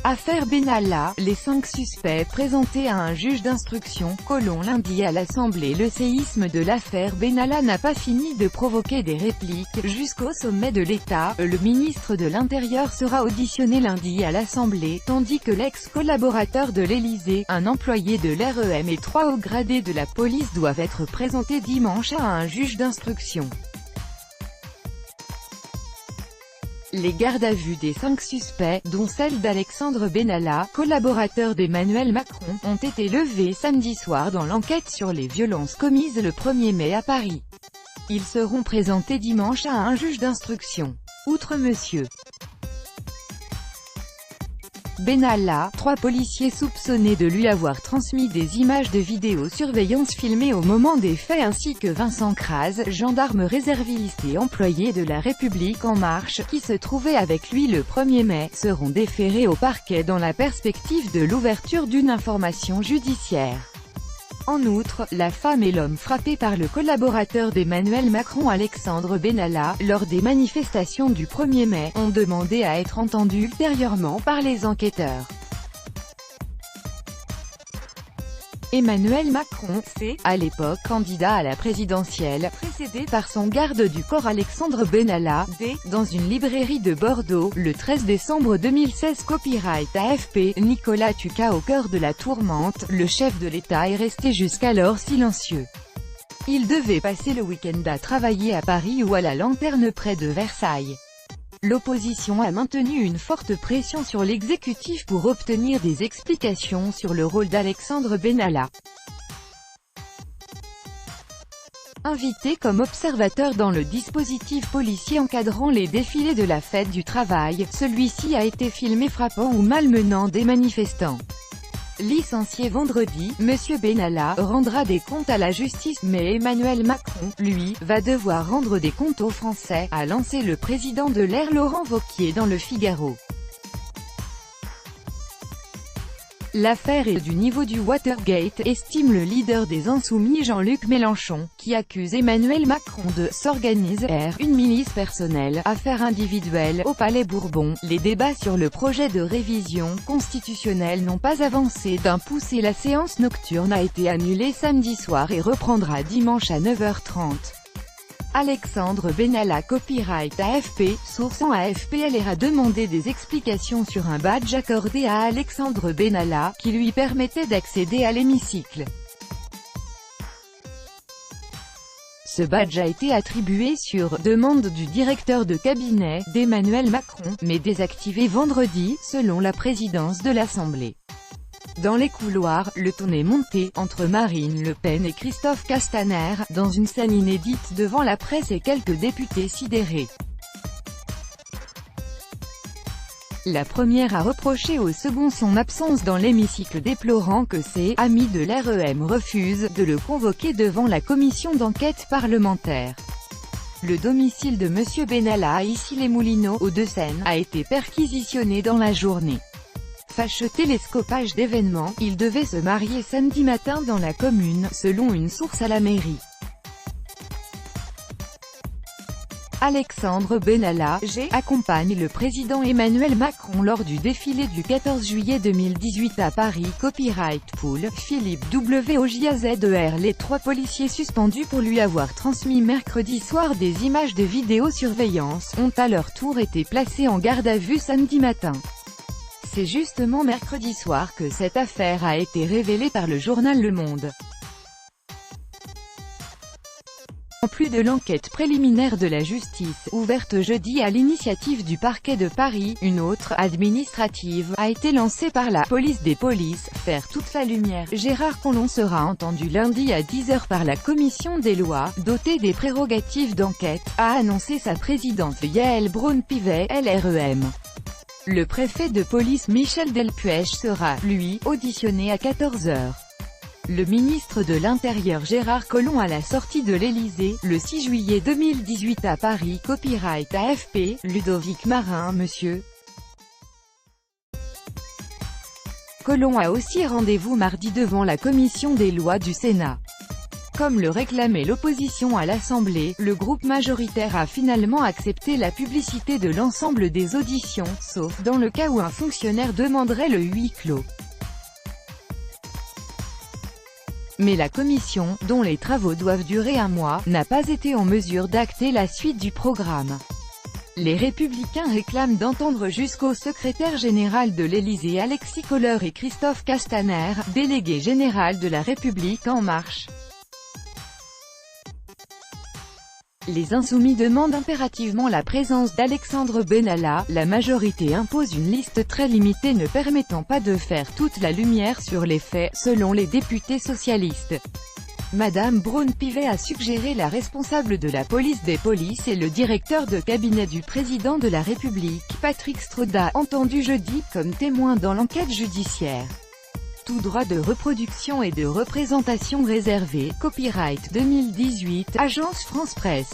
Affaire Benalla, les 5 suspects présentés à un juge d'instruction. Lundi à l'Assemblée. Le séisme de l'affaire Benalla n'a pas fini de provoquer des répliques, jusqu'au sommet de l'État. Le ministre de l'Intérieur sera auditionné lundi à l'Assemblée, tandis que l'ex-collaborateur de l'Élysée, un employé de l'REM et 3 hauts gradés de la police doivent être présentés dimanche à un juge d'instruction. Les gardes à vue des 5 suspects, dont celle d'Alexandre Benalla, collaborateur d'Emmanuel Macron, ont été levés samedi soir dans l'enquête sur les violences commises le 1er mai à Paris. Ils seront présentés dimanche à un juge d'instruction. Outre M. Benalla, 3 policiers soupçonnés de lui avoir transmis des images de vidéosurveillance filmées au moment des faits ainsi que Vincent Kras, gendarme réserviste et employé de La République En Marche, qui se trouvait avec lui le 1er mai, seront déférés au parquet dans la perspective de l'ouverture d'une information judiciaire. En outre, la femme et l'homme frappés par le collaborateur d'Emmanuel Macron Alexandre Benalla, lors des manifestations du 1er mai, ont demandé à être entendus ultérieurement par les enquêteurs. Emmanuel Macron, à l'époque candidat à la présidentielle, précédé par son garde du corps Alexandre Benalla, dans une librairie de Bordeaux, le 13 décembre 2016. Copyright AFP. Nicolas Tuka. Au cœur de la tourmente, le chef de l'État est resté jusqu'alors silencieux. Il devait passer le week-end à travailler à Paris ou à la Lanterne près de Versailles. L'opposition a maintenu une forte pression sur l'exécutif pour obtenir des explications sur le rôle d'Alexandre Benalla. Invité comme observateur dans le dispositif policier encadrant les défilés de la fête du travail, celui-ci a été filmé frappant ou malmenant des manifestants. Licencié vendredi, M. Benalla rendra des comptes à la justice, mais Emmanuel Macron, lui, va devoir rendre des comptes aux Français, a lancé le président de l'Air Laurent Wauquiez dans Le Figaro. L'affaire est du niveau du Watergate, estime le leader des Insoumis Jean-Luc Mélenchon, qui accuse Emmanuel Macron de « s'organiser une milice personnelle, affaire individuelle, au Palais Bourbon ». Les débats sur le projet de révision constitutionnelle n'ont pas avancé d'un pouce et la séance nocturne a été annulée samedi soir et reprendra dimanche à 9h30. Alexandre Benalla. Copyright AFP. Source en AFP-LR a demandé des explications sur un badge accordé à Alexandre Benalla, qui lui permettait d'accéder à l'hémicycle. Ce badge a été attribué sur demande du directeur de cabinet d'Emmanuel Macron, mais désactivé vendredi, selon la présidence de l'Assemblée. Dans les couloirs, le ton est monté, entre Marine Le Pen et Christophe Castaner, dans une scène inédite devant la presse et quelques députés sidérés. La première a reproché au second son absence dans l'hémicycle, déplorant que ses « amis de l'REM » refusent de le convoquer devant la commission d'enquête parlementaire. Le domicile de M. Benalla à Issy-les-Moulineaux, Hauts-de-Seine, a été perquisitionné dans la journée. Fâcheux télescopage d'événements, il devait se marier samedi matin dans la commune, selon une source à la mairie. Alexandre Benalla, accompagne le président Emmanuel Macron lors du défilé du 14 juillet 2018 à Paris. Copyright Pool. Philippe WOJAZER. Les 3 policiers suspendus pour lui avoir transmis mercredi soir des images de vidéosurveillance ont à leur tour été placés en garde à vue samedi matin. C'est justement mercredi soir que cette affaire a été révélée par le journal Le Monde. En plus de l'enquête préliminaire de la justice, ouverte jeudi à l'initiative du parquet de Paris, une autre, administrative, a été lancée par la police des polices, faire toute la lumière. Gérard Collomb sera entendu lundi à 10h par la commission des lois, dotée des prérogatives d'enquête, a annoncé sa présidente Yael Braun-Pivet, LREM. Le préfet de police Michel Delpuech sera, lui, auditionné à 14h. Le ministre de l'Intérieur Gérard Collomb à la sortie de l'Élysée, le 6 juillet 2018 à Paris. Copyright AFP. Ludovic Marin. M. Collomb a aussi rendez-vous mardi devant la commission des lois du Sénat. Comme le réclamait l'opposition à l'Assemblée, le groupe majoritaire a finalement accepté la publicité de l'ensemble des auditions, sauf dans le cas où un fonctionnaire demanderait le huis clos. Mais la commission, dont les travaux doivent durer un mois, n'a pas été en mesure d'acter la suite du programme. Les Républicains réclament d'entendre jusqu'au secrétaire général de l'Élysée Alexis Kohler et Christophe Castaner, délégué général de La République En Marche. Les Insoumis demandent impérativement la présence d'Alexandre Benalla. La majorité impose une liste très limitée ne permettant pas de faire toute la lumière sur les faits, selon les députés socialistes. Madame Braun-Pivet a suggéré la responsable de la police des polices et le directeur de cabinet du président de la République, Patrick Stroda, entendu jeudi, comme témoin dans l'enquête judiciaire. Tout droit de reproduction et de représentation réservé, copyright 2018, Agence France Presse.